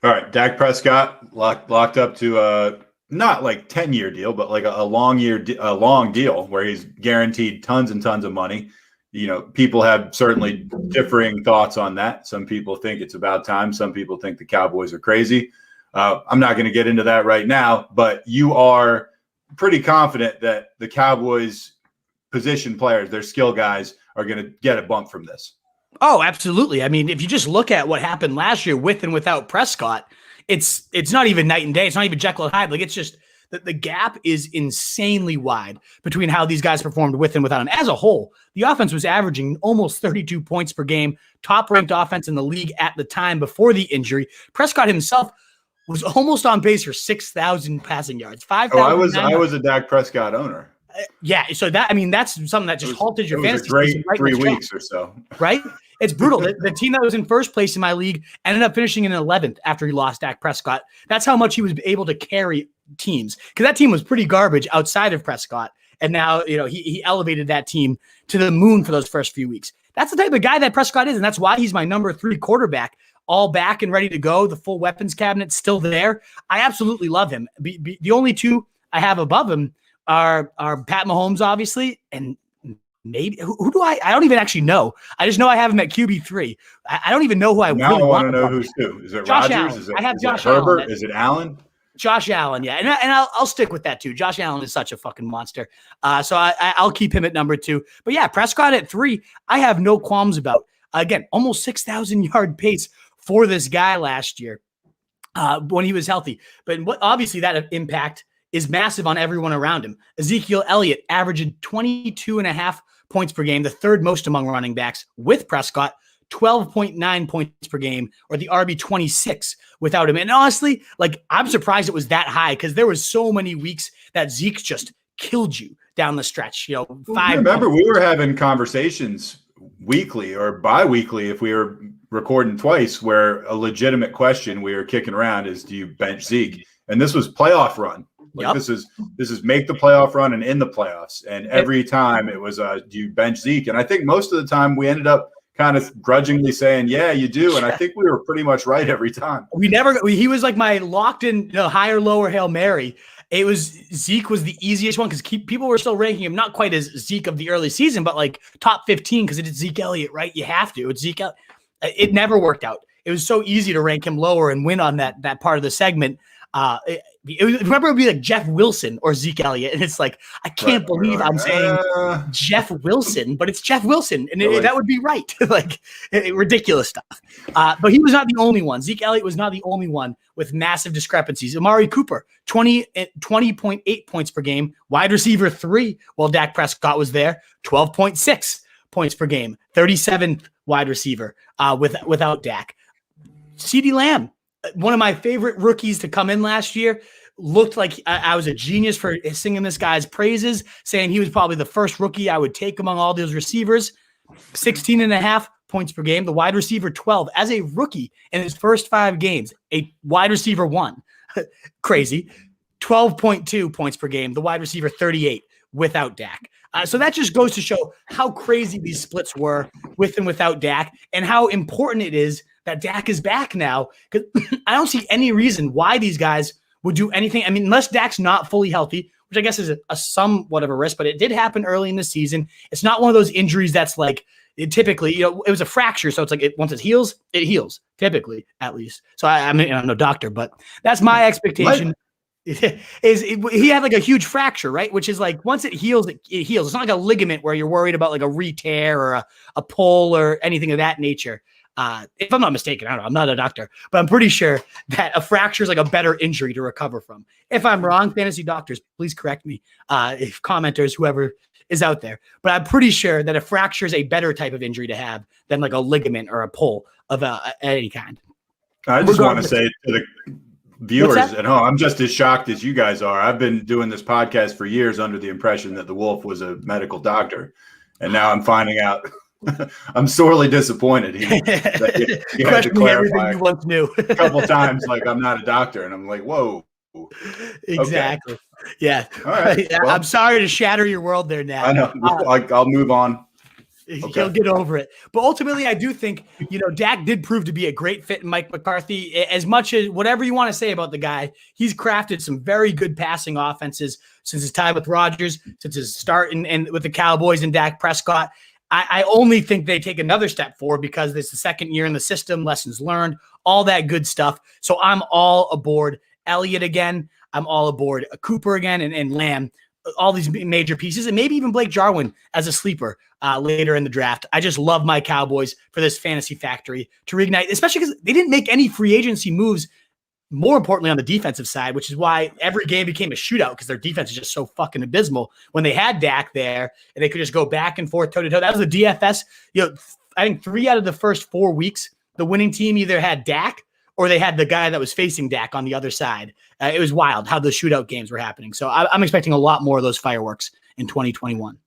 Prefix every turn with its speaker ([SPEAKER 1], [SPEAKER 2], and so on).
[SPEAKER 1] All right, Dak Prescott locked up to not like 10-year deal, but like a long deal where he's guaranteed tons and tons of money. You know, people have certainly differing thoughts on that. Some people think it's about time. Some people think the Cowboys are crazy. I'm not going to get into that right now, but you are pretty confident that the Cowboys position players, their skill guys, are going to get a bump from this.
[SPEAKER 2] Oh, absolutely. I mean, if you just look at what happened last year with and without Prescott, it's not even night and day. It's not even Jekyll and Hyde. Like, it's just that the gap is insanely wide between how these guys performed with and without him. As a whole, the offense was averaging almost 32 points per game, top-ranked offense in the league at the time before the injury. Prescott himself was almost on pace for 6,000 passing yards. 5,000.
[SPEAKER 1] I was a Dak Prescott owner.
[SPEAKER 2] Yeah, so that's something that just halted your fantasy
[SPEAKER 1] season. Great 3 weeks or so,
[SPEAKER 2] right? It's brutal. The team that was in first place in my league ended up finishing in 11th after he lost Dak Prescott. That's how much he was able to carry teams, because that team was pretty garbage outside of Prescott, and now he elevated that team to the moon for those first few weeks. That's the type of guy that Prescott is, and that's why he's my number 3 quarterback. All back and ready to go. The full weapons cabinet still there. I absolutely love him. The only two I have above him are Pat Mahomes, obviously, and maybe who do I don't even actually know. I just know I have him at QB3. I don't even know who I
[SPEAKER 1] now
[SPEAKER 2] really
[SPEAKER 1] want to know who's who. Is it
[SPEAKER 2] Josh
[SPEAKER 1] Rodgers?
[SPEAKER 2] Allen.
[SPEAKER 1] Is it,
[SPEAKER 2] I have
[SPEAKER 1] is
[SPEAKER 2] Josh
[SPEAKER 1] it Herbert?
[SPEAKER 2] Allen.
[SPEAKER 1] Is it Allen?
[SPEAKER 2] Josh Allen, yeah, and I'll stick with that too. Josh Allen is such a fucking monster, so I'll keep him at number 2. But yeah, Prescott at 3, I have no qualms about. Again, almost 6,000 yard pace for this guy last year when he was healthy. But obviously that impact is massive on everyone around him. Ezekiel Elliott averaging 22.5 points per game, the third most among running backs with Prescott, 12.9 points per game, or the RB 26 without him. And honestly, like, I'm surprised it was that high, because there was so many weeks that Zeke just killed you down the stretch.
[SPEAKER 1] Remember, we were having conversations weekly or bi-weekly, if we were recording twice, where a legitimate question we were kicking around is, do you bench Zeke? And this was playoff run. Like, this is make the playoff run and in the playoffs. And every time it was, do you bench Zeke? And I think most of the time we ended up kind of grudgingly saying, yeah, you do. And I think we were pretty much right every time.
[SPEAKER 2] He was like my locked in high or lower Hail Mary. It was Zeke was the easiest one, because people were still ranking him not quite as Zeke of the early season, but like top 15, because it's Zeke Elliott, right? You have to. It's Zeke. It never worked out. It was so easy to rank him lower and win on that part of the segment. Remember, it would be like Jeff Wilson or Zeke Elliott, and it's like, I can't believe I'm saying Jeff Wilson, but it's Jeff Wilson, and that would be right. Like, ridiculous stuff. But he was not the only one. Zeke Elliott was not the only one with massive discrepancies. Amari Cooper, 20.8 points per game, wide receiver 3, while Dak Prescott was there, 12.6 points per game, 37th wide receiver without Dak. CeeDee Lamb, one of my favorite rookies to come in last year, looked like I was a genius for singing this guy's praises, saying he was probably the first rookie I would take among all those receivers. 16.5 points per game, the wide receiver 12 as a rookie in his first 5 games, a wide receiver 1. Crazy. 12.2 points per game, the wide receiver 38 without Dak. So that just goes to show how crazy these splits were with and without Dak, and how important it is that Dak is back now, because I don't see any reason why these guys would do anything. I mean, unless Dak's not fully healthy, which I guess is a somewhat of a risk, but it did happen early in the season. It's not one of those injuries that's like, typically, it was a fracture. So it's like, once it heals, typically, at least. So I mean, I'm no doctor, but that's my expectation.
[SPEAKER 1] What?
[SPEAKER 2] He had like a huge fracture, right? Which is like, once it heals, it heals. It's not like a ligament where you're worried about like a re-tear or a pull or anything of that nature. If I'm not mistaken, I don't know, I'm not a doctor, but I'm pretty sure that a fracture is like a better injury to recover from. If I'm wrong, fantasy doctors, please correct me. If commenters, whoever is out there, but I'm pretty sure that a fracture is a better type of injury to have than like a ligament or a pull of any kind.
[SPEAKER 1] I just want to say to the viewers at home, I'm just as shocked as you guys are. I've been doing this podcast for years under the impression that the Wolf was a medical doctor, and now I'm finding out. I'm sorely disappointed. He had to clarify
[SPEAKER 2] you once knew
[SPEAKER 1] a couple times, like, I'm not a doctor, and I'm like, whoa.
[SPEAKER 2] Exactly. Okay. Yeah.
[SPEAKER 1] All right.
[SPEAKER 2] Well, I'm sorry to shatter your world there, Nat.
[SPEAKER 1] I know. I'll move on.
[SPEAKER 2] He'll get over it. But ultimately, I do think, Dak did prove to be a great fit in Mike McCarthy. As much as whatever you want to say about the guy, he's crafted some very good passing offenses since his time with Rodgers, since his start and with the Cowboys and Dak Prescott. I only think they take another step forward because it's the second year in the system, lessons learned, all that good stuff. So I'm all aboard Elliott again. I'm all aboard Cooper again and Lamb, all these major pieces, and maybe even Blake Jarwin as a sleeper later in the draft. I just love my Cowboys for this fantasy factory to reignite, especially because they didn't make any free agency moves, more importantly on the defensive side, which is why every game became a shootout because their defense is just so fucking abysmal. When they had Dak there and they could just go back and forth toe-to-toe, that was the DFS. I think 3 out of the first 4 weeks, the winning team either had Dak or they had the guy that was facing Dak on the other side. It was wild how the shootout games were happening. So I'm expecting a lot more of those fireworks in 2021.